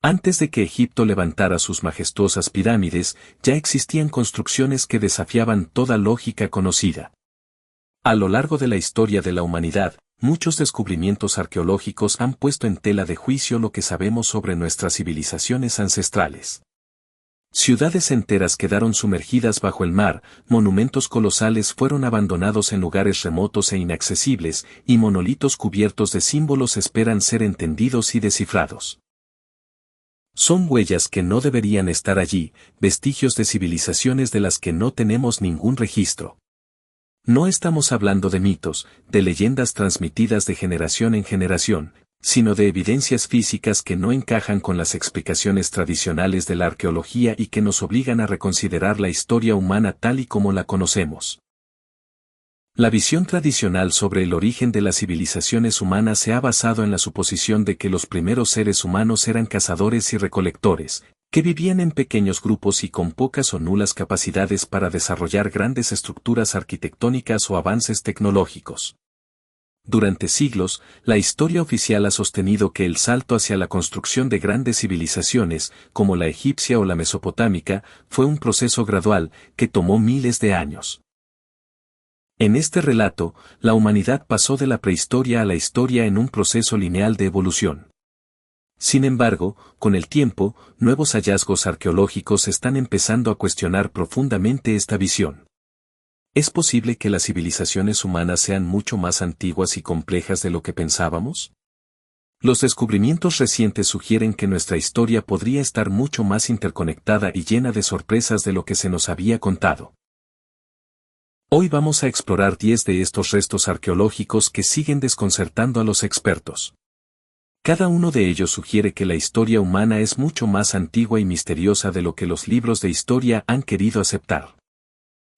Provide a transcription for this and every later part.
Antes de que Egipto levantara sus majestuosas pirámides, ya existían construcciones que desafiaban toda lógica conocida. A lo largo de la historia de la humanidad, muchos descubrimientos arqueológicos han puesto en tela de juicio lo que sabemos sobre nuestras civilizaciones ancestrales. Ciudades enteras quedaron sumergidas bajo el mar, monumentos colosales fueron abandonados en lugares remotos e inaccesibles, y monolitos cubiertos de símbolos esperan ser entendidos y descifrados. Son huellas que no deberían estar allí, vestigios de civilizaciones de las que no tenemos ningún registro. No estamos hablando de mitos, de leyendas transmitidas de generación en generación, sino de evidencias físicas que no encajan con las explicaciones tradicionales de la arqueología y que nos obligan a reconsiderar la historia humana tal y como la conocemos. La visión tradicional sobre el origen de las civilizaciones humanas se ha basado en la suposición de que los primeros seres humanos eran cazadores y recolectores, que vivían en pequeños grupos y con pocas o nulas capacidades para desarrollar grandes estructuras arquitectónicas o avances tecnológicos. Durante siglos, la historia oficial ha sostenido que el salto hacia la construcción de grandes civilizaciones, como la egipcia o la mesopotámica, fue un proceso gradual, que tomó miles de años. En este relato, la humanidad pasó de la prehistoria a la historia en un proceso lineal de evolución. Sin embargo, con el tiempo, nuevos hallazgos arqueológicos están empezando a cuestionar profundamente esta visión. ¿Es posible que las civilizaciones humanas sean mucho más antiguas y complejas de lo que pensábamos? Los descubrimientos recientes sugieren que nuestra historia podría estar mucho más interconectada y llena de sorpresas de lo que se nos había contado. Hoy vamos a explorar 10 de estos restos arqueológicos que siguen desconcertando a los expertos. Cada uno de ellos sugiere que la historia humana es mucho más antigua y misteriosa de lo que los libros de historia han querido aceptar.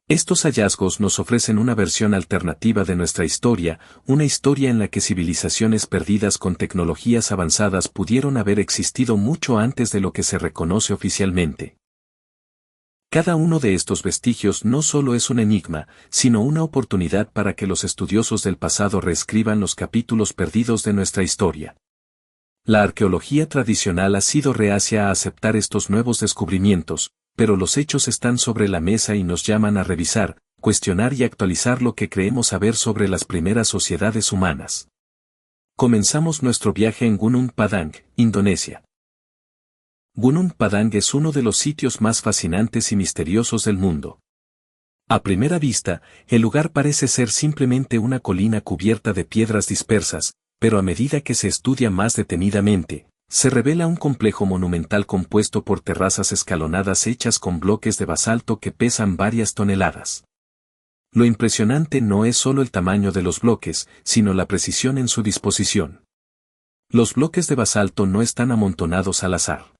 Estos hallazgos nos ofrecen una versión alternativa de nuestra historia, una historia en la que civilizaciones perdidas con tecnologías avanzadas pudieron haber existido mucho antes de lo que se reconoce oficialmente. Cada uno de estos vestigios no solo es un enigma, sino una oportunidad para que los estudiosos del pasado reescriban los capítulos perdidos de nuestra historia. La arqueología tradicional ha sido reacia a aceptar estos nuevos descubrimientos, pero los hechos están sobre la mesa y nos llaman a revisar, cuestionar y actualizar lo que creemos saber sobre las primeras sociedades humanas. Comenzamos nuestro viaje en Gunung Padang, Indonesia. Gunung Padang es uno de los sitios más fascinantes y misteriosos del mundo. A primera vista, el lugar parece ser simplemente una colina cubierta de piedras dispersas, pero a medida que se estudia más detenidamente, se revela un complejo monumental compuesto por terrazas escalonadas hechas con bloques de basalto que pesan varias toneladas. Lo impresionante no es solo el tamaño de los bloques, sino la precisión en su disposición. Los bloques de basalto no están amontonados al azar.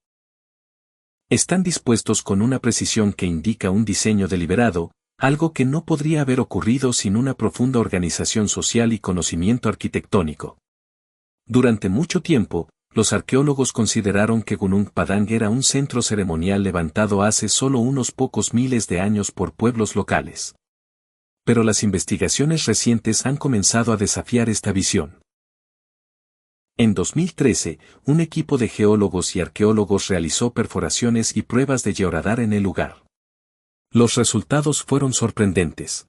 Están dispuestos con una precisión que indica un diseño deliberado, algo que no podría haber ocurrido sin una profunda organización social y conocimiento arquitectónico. Durante mucho tiempo, los arqueólogos consideraron que Gunung Padang era un centro ceremonial levantado hace solo unos pocos miles de años por pueblos locales. Pero las investigaciones recientes han comenzado a desafiar esta visión. En 2013, un equipo de geólogos y arqueólogos realizó perforaciones y pruebas de georradar en el lugar. Los resultados fueron sorprendentes.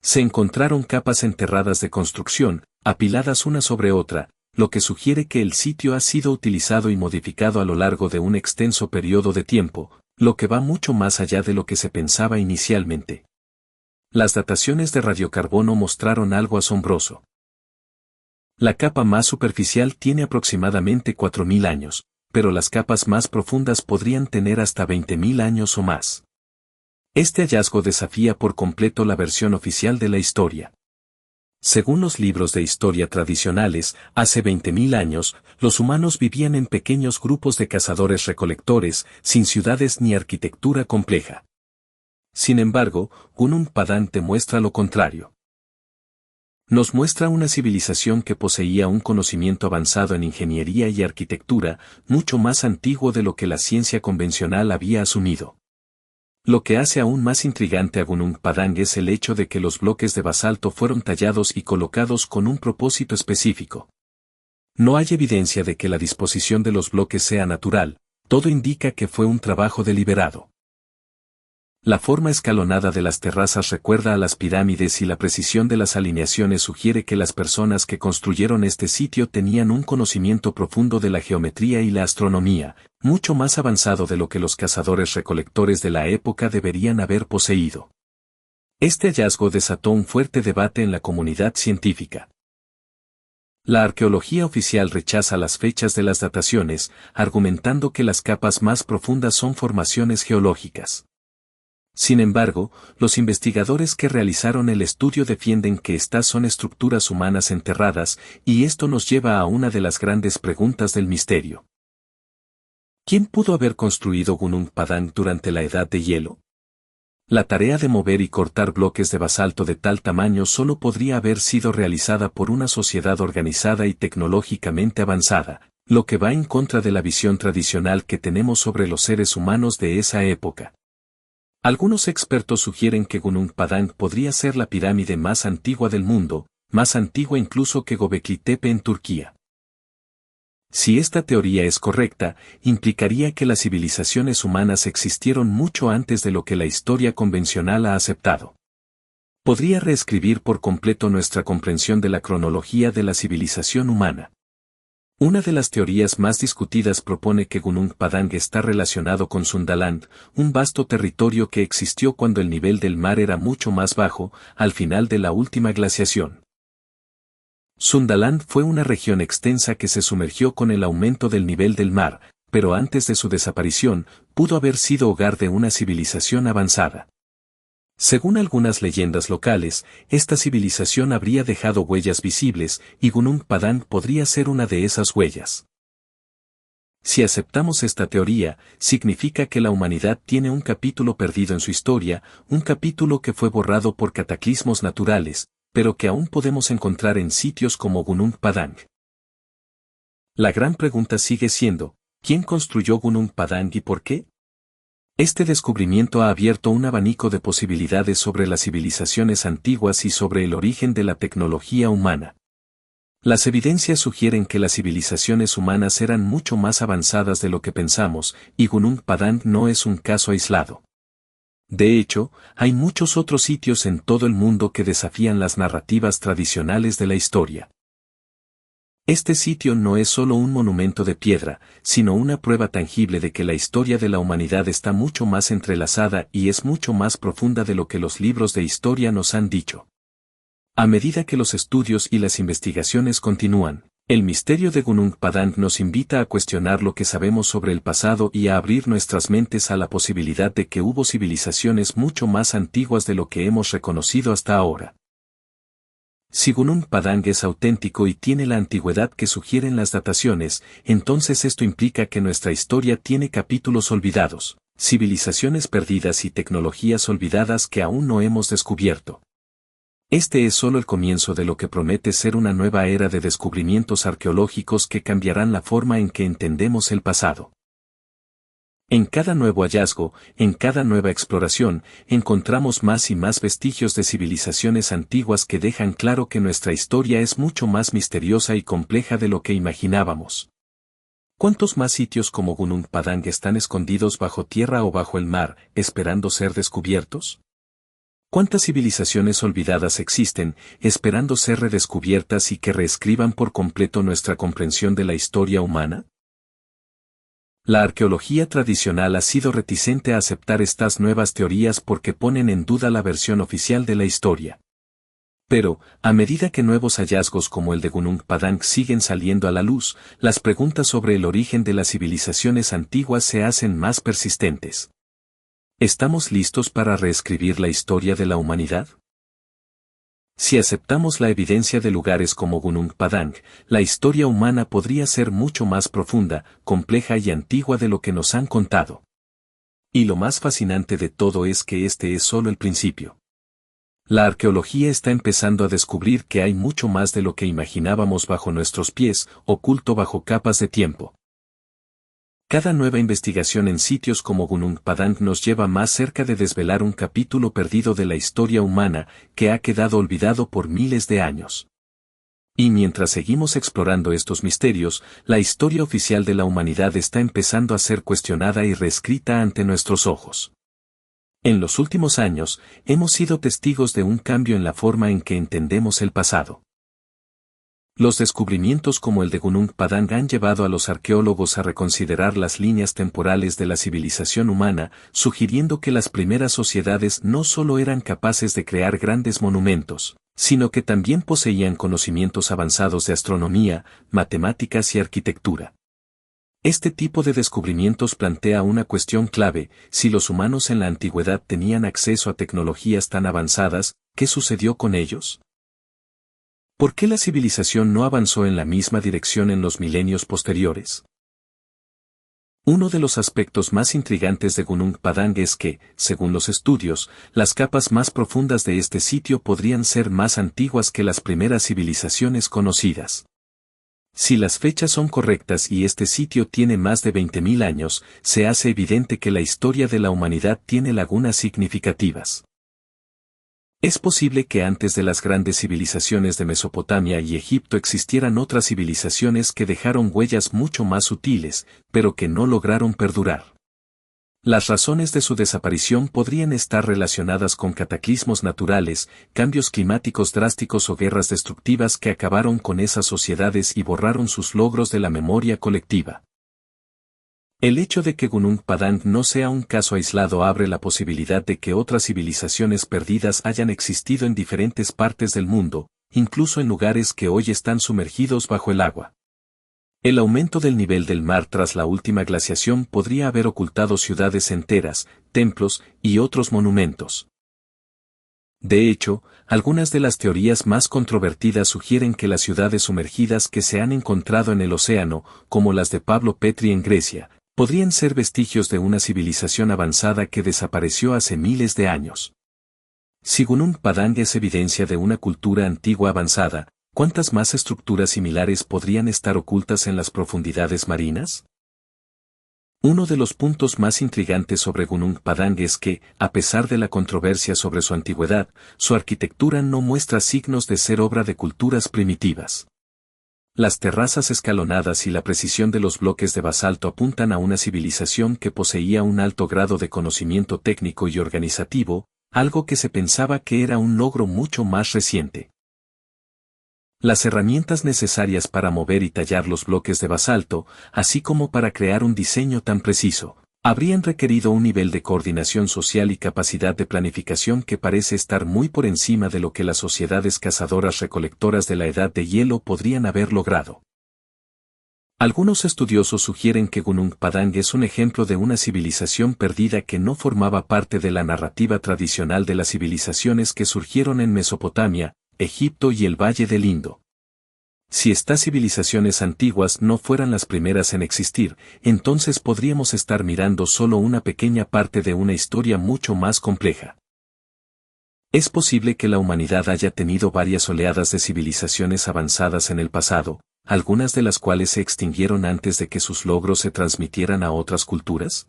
Se encontraron capas enterradas de construcción, apiladas una sobre otra, lo que sugiere que el sitio ha sido utilizado y modificado a lo largo de un extenso periodo de tiempo, lo que va mucho más allá de lo que se pensaba inicialmente. Las dataciones de radiocarbono mostraron algo asombroso. La capa más superficial tiene aproximadamente 4.000 años, pero las capas más profundas podrían tener hasta 20.000 años o más. Este hallazgo desafía por completo la versión oficial de la historia. Según los libros de historia tradicionales, hace 20.000 años, los humanos vivían en pequeños grupos de cazadores-recolectores, sin ciudades ni arquitectura compleja. Sin embargo, Gunung Padang demuestra lo contrario. Nos muestra una civilización que poseía un conocimiento avanzado en ingeniería y arquitectura, mucho más antiguo de lo que la ciencia convencional había asumido. Lo que hace aún más intrigante a Gunung Padang es el hecho de que los bloques de basalto fueron tallados y colocados con un propósito específico. No hay evidencia de que la disposición de los bloques sea natural, todo indica que fue un trabajo deliberado. La forma escalonada de las terrazas recuerda a las pirámides y la precisión de las alineaciones sugiere que las personas que construyeron este sitio tenían un conocimiento profundo de la geometría y la astronomía, mucho más avanzado de lo que los cazadores-recolectores de la época deberían haber poseído. Este hallazgo desató un fuerte debate en la comunidad científica. La arqueología oficial rechaza las fechas de las dataciones, argumentando que las capas más profundas son formaciones geológicas. Sin embargo, los investigadores que realizaron el estudio defienden que estas son estructuras humanas enterradas, y esto nos lleva a una de las grandes preguntas del misterio. ¿Quién pudo haber construido Gunung Padang durante la Edad de Hielo? La tarea de mover y cortar bloques de basalto de tal tamaño solo podría haber sido realizada por una sociedad organizada y tecnológicamente avanzada, lo que va en contra de la visión tradicional que tenemos sobre los seres humanos de esa época. Algunos expertos sugieren que Gunung Padang podría ser la pirámide más antigua del mundo, más antigua incluso que Göbekli Tepe en Turquía. Si esta teoría es correcta, implicaría que las civilizaciones humanas existieron mucho antes de lo que la historia convencional ha aceptado. Podría reescribir por completo nuestra comprensión de la cronología de la civilización humana. Una de las teorías más discutidas propone que Gunung Padang está relacionado con Sundaland, un vasto territorio que existió cuando el nivel del mar era mucho más bajo, al final de la última glaciación. Sundaland fue una región extensa que se sumergió con el aumento del nivel del mar, pero antes de su desaparición, pudo haber sido hogar de una civilización avanzada. Según algunas leyendas locales, esta civilización habría dejado huellas visibles, y Gunung Padang podría ser una de esas huellas. Si aceptamos esta teoría, significa que la humanidad tiene un capítulo perdido en su historia, un capítulo que fue borrado por cataclismos naturales, pero que aún podemos encontrar en sitios como Gunung Padang. La gran pregunta sigue siendo, ¿quién construyó Gunung Padang y por qué? Este descubrimiento ha abierto un abanico de posibilidades sobre las civilizaciones antiguas y sobre el origen de la tecnología humana. Las evidencias sugieren que las civilizaciones humanas eran mucho más avanzadas de lo que pensamos, y Gunung Padang no es un caso aislado. De hecho, hay muchos otros sitios en todo el mundo que desafían las narrativas tradicionales de la historia. Este sitio no es solo un monumento de piedra, sino una prueba tangible de que la historia de la humanidad está mucho más entrelazada y es mucho más profunda de lo que los libros de historia nos han dicho. A medida que los estudios y las investigaciones continúan, el misterio de Gunung Padang nos invita a cuestionar lo que sabemos sobre el pasado y a abrir nuestras mentes a la posibilidad de que hubo civilizaciones mucho más antiguas de lo que hemos reconocido hasta ahora. Si Gunung Padang es auténtico y tiene la antigüedad que sugieren las dataciones, entonces esto implica que nuestra historia tiene capítulos olvidados, civilizaciones perdidas y tecnologías olvidadas que aún no hemos descubierto. Este es solo el comienzo de lo que promete ser una nueva era de descubrimientos arqueológicos que cambiarán la forma en que entendemos el pasado. En cada nuevo hallazgo, en cada nueva exploración, encontramos más y más vestigios de civilizaciones antiguas que dejan claro que nuestra historia es mucho más misteriosa y compleja de lo que imaginábamos. ¿Cuántos más sitios como Gunung Padang están escondidos bajo tierra o bajo el mar, esperando ser descubiertos? ¿Cuántas civilizaciones olvidadas existen, esperando ser redescubiertas y que reescriban por completo nuestra comprensión de la historia humana? La arqueología tradicional ha sido reticente a aceptar estas nuevas teorías porque ponen en duda la versión oficial de la historia. Pero, a medida que nuevos hallazgos como el de Gunung Padang siguen saliendo a la luz, las preguntas sobre el origen de las civilizaciones antiguas se hacen más persistentes. ¿Estamos listos para reescribir la historia de la humanidad? Si aceptamos la evidencia de lugares como Gunung Padang, la historia humana podría ser mucho más profunda, compleja y antigua de lo que nos han contado. Y lo más fascinante de todo es que este es solo el principio. La arqueología está empezando a descubrir que hay mucho más de lo que imaginábamos bajo nuestros pies, oculto bajo capas de tiempo. Cada nueva investigación en sitios como Gunung Padang nos lleva más cerca de desvelar un capítulo perdido de la historia humana que ha quedado olvidado por miles de años. Y mientras seguimos explorando estos misterios, la historia oficial de la humanidad está empezando a ser cuestionada y reescrita ante nuestros ojos. En los últimos años, hemos sido testigos de un cambio en la forma en que entendemos el pasado. Los descubrimientos como el de Gunung Padang han llevado a los arqueólogos a reconsiderar las líneas temporales de la civilización humana, sugiriendo que las primeras sociedades no solo eran capaces de crear grandes monumentos, sino que también poseían conocimientos avanzados de astronomía, matemáticas y arquitectura. Este tipo de descubrimientos plantea una cuestión clave: si los humanos en la antigüedad tenían acceso a tecnologías tan avanzadas, ¿qué sucedió con ellos? ¿Por qué la civilización no avanzó en la misma dirección en los milenios posteriores? Uno de los aspectos más intrigantes de Gunung Padang es que, según los estudios, las capas más profundas de este sitio podrían ser más antiguas que las primeras civilizaciones conocidas. Si las fechas son correctas y este sitio tiene más de 20.000 años, se hace evidente que la historia de la humanidad tiene lagunas significativas. Es posible que antes de las grandes civilizaciones de Mesopotamia y Egipto existieran otras civilizaciones que dejaron huellas mucho más sutiles, pero que no lograron perdurar. Las razones de su desaparición podrían estar relacionadas con cataclismos naturales, cambios climáticos drásticos o guerras destructivas que acabaron con esas sociedades y borraron sus logros de la memoria colectiva. El hecho de que Gunung Padang no sea un caso aislado abre la posibilidad de que otras civilizaciones perdidas hayan existido en diferentes partes del mundo, incluso en lugares que hoy están sumergidos bajo el agua. El aumento del nivel del mar tras la última glaciación podría haber ocultado ciudades enteras, templos y otros monumentos. De hecho, algunas de las teorías más controvertidas sugieren que las ciudades sumergidas que se han encontrado en el océano, como las de Pablo Petri en Grecia, podrían ser vestigios de una civilización avanzada que desapareció hace miles de años. Si Gunung Padang es evidencia de una cultura antigua avanzada, ¿cuántas más estructuras similares podrían estar ocultas en las profundidades marinas? Uno de los puntos más intrigantes sobre Gunung Padang es que, a pesar de la controversia sobre su antigüedad, su arquitectura no muestra signos de ser obra de culturas primitivas. Las terrazas escalonadas y la precisión de los bloques de basalto apuntan a una civilización que poseía un alto grado de conocimiento técnico y organizativo, algo que se pensaba que era un logro mucho más reciente. Las herramientas necesarias para mover y tallar los bloques de basalto, así como para crear un diseño tan preciso, habrían requerido un nivel de coordinación social y capacidad de planificación que parece estar muy por encima de lo que las sociedades cazadoras-recolectoras de la Edad de Hielo podrían haber logrado. Algunos estudiosos sugieren que Gunung Padang es un ejemplo de una civilización perdida que no formaba parte de la narrativa tradicional de las civilizaciones que surgieron en Mesopotamia, Egipto y el Valle del Indo. Si estas civilizaciones antiguas no fueran las primeras en existir, entonces podríamos estar mirando solo una pequeña parte de una historia mucho más compleja. Es posible que la humanidad haya tenido varias oleadas de civilizaciones avanzadas en el pasado, algunas de las cuales se extinguieron antes de que sus logros se transmitieran a otras culturas.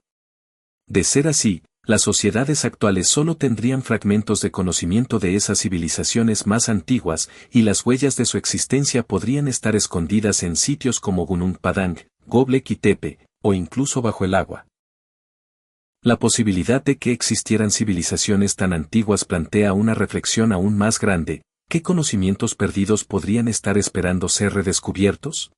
De ser así, las sociedades actuales solo tendrían fragmentos de conocimiento de esas civilizaciones más antiguas, y las huellas de su existencia podrían estar escondidas en sitios como Gunung Padang, Göbekli Tepe, o incluso bajo el agua. La posibilidad de que existieran civilizaciones tan antiguas plantea una reflexión aún más grande: ¿qué conocimientos perdidos podrían estar esperando ser redescubiertos?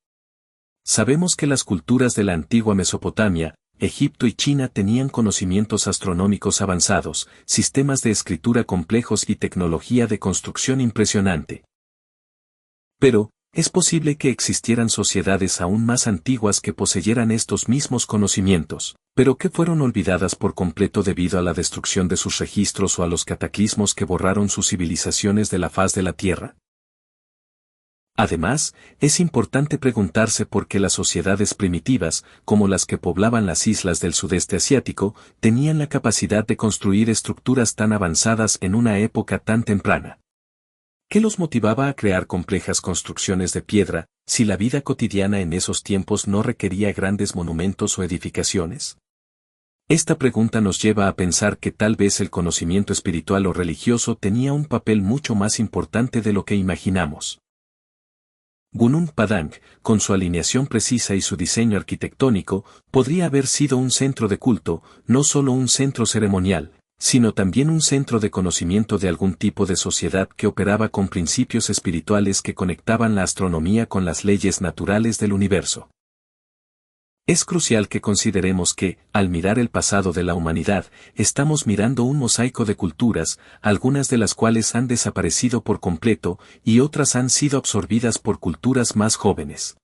Sabemos que las culturas de la antigua Mesopotamia, Egipto y China tenían conocimientos astronómicos avanzados, sistemas de escritura complejos y tecnología de construcción impresionante. Pero, es posible que existieran sociedades aún más antiguas que poseyeran estos mismos conocimientos, pero que fueron olvidadas por completo debido a la destrucción de sus registros o a los cataclismos que borraron sus civilizaciones de la faz de la Tierra. Además, es importante preguntarse por qué las sociedades primitivas, como las que poblaban las islas del sudeste asiático, tenían la capacidad de construir estructuras tan avanzadas en una época tan temprana. ¿Qué los motivaba a crear complejas construcciones de piedra, si la vida cotidiana en esos tiempos no requería grandes monumentos o edificaciones? Esta pregunta nos lleva a pensar que tal vez el conocimiento espiritual o religioso tenía un papel mucho más importante de lo que imaginamos. Gunung Padang, con su alineación precisa y su diseño arquitectónico, podría haber sido un centro de culto, no solo un centro ceremonial, sino también un centro de conocimiento de algún tipo de sociedad que operaba con principios espirituales que conectaban la astronomía con las leyes naturales del universo. Es crucial que consideremos que, al mirar el pasado de la humanidad, estamos mirando un mosaico de culturas, algunas de las cuales han desaparecido por completo y otras han sido absorbidas por culturas más jóvenes.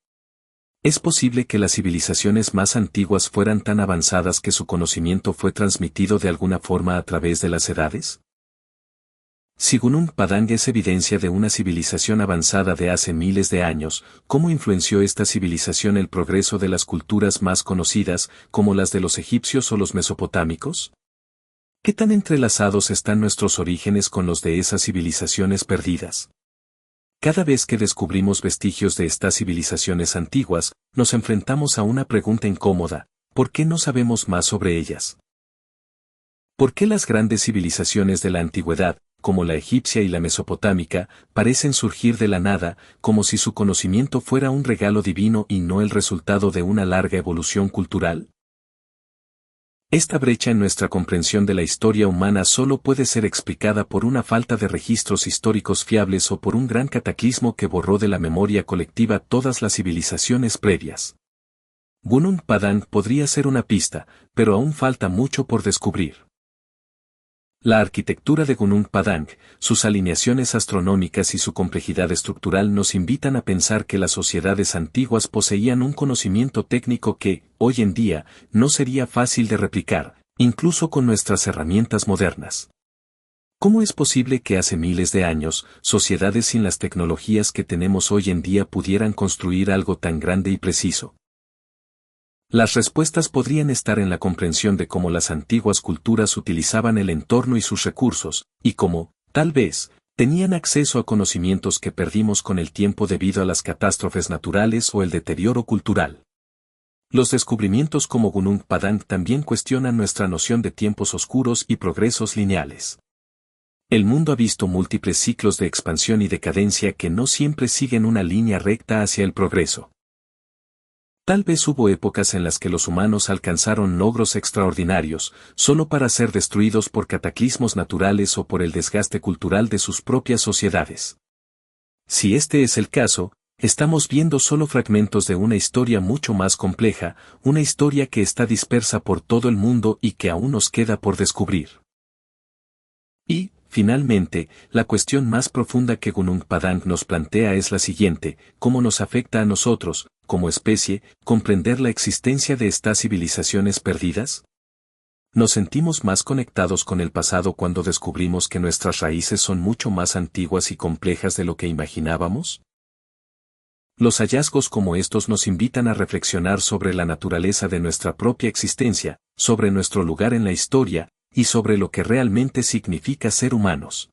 ¿Es posible que las civilizaciones más antiguas fueran tan avanzadas que su conocimiento fue transmitido de alguna forma a través de las edades? Si Gunung Padang es evidencia de una civilización avanzada de hace miles de años, ¿cómo influenció esta civilización el progreso de las culturas más conocidas, como las de los egipcios o los mesopotámicos? ¿Qué tan entrelazados están nuestros orígenes con los de esas civilizaciones perdidas? Cada vez que descubrimos vestigios de estas civilizaciones antiguas, nos enfrentamos a una pregunta incómoda: ¿por qué no sabemos más sobre ellas? ¿Por qué las grandes civilizaciones de la antigüedad, como la egipcia y la mesopotámica, parecen surgir de la nada, como si su conocimiento fuera un regalo divino y no el resultado de una larga evolución cultural? Esta brecha en nuestra comprensión de la historia humana solo puede ser explicada por una falta de registros históricos fiables o por un gran cataclismo que borró de la memoria colectiva todas las civilizaciones previas. Gunung Padang podría ser una pista, pero aún falta mucho por descubrir. La arquitectura de Gunung Padang, sus alineaciones astronómicas y su complejidad estructural nos invitan a pensar que las sociedades antiguas poseían un conocimiento técnico que, hoy en día, no sería fácil de replicar, incluso con nuestras herramientas modernas. ¿Cómo es posible que hace miles de años, sociedades sin las tecnologías que tenemos hoy en día pudieran construir algo tan grande y preciso? Las respuestas podrían estar en la comprensión de cómo las antiguas culturas utilizaban el entorno y sus recursos, y cómo, tal vez, tenían acceso a conocimientos que perdimos con el tiempo debido a las catástrofes naturales o el deterioro cultural. Los descubrimientos como Gunung Padang también cuestionan nuestra noción de tiempos oscuros y progresos lineales. El mundo ha visto múltiples ciclos de expansión y decadencia que no siempre siguen una línea recta hacia el progreso. Tal vez hubo épocas en las que los humanos alcanzaron logros extraordinarios, solo para ser destruidos por cataclismos naturales o por el desgaste cultural de sus propias sociedades. Si este es el caso, estamos viendo solo fragmentos de una historia mucho más compleja, una historia que está dispersa por todo el mundo y que aún nos queda por descubrir. Y, finalmente, la cuestión más profunda que Gunung Padang nos plantea es la siguiente: ¿cómo nos afecta a nosotros, como especie, comprender la existencia de estas civilizaciones perdidas? ¿Nos sentimos más conectados con el pasado cuando descubrimos que nuestras raíces son mucho más antiguas y complejas de lo que imaginábamos? Los hallazgos como estos nos invitan a reflexionar sobre la naturaleza de nuestra propia existencia, sobre nuestro lugar en la historia, y sobre lo que realmente significa ser humanos.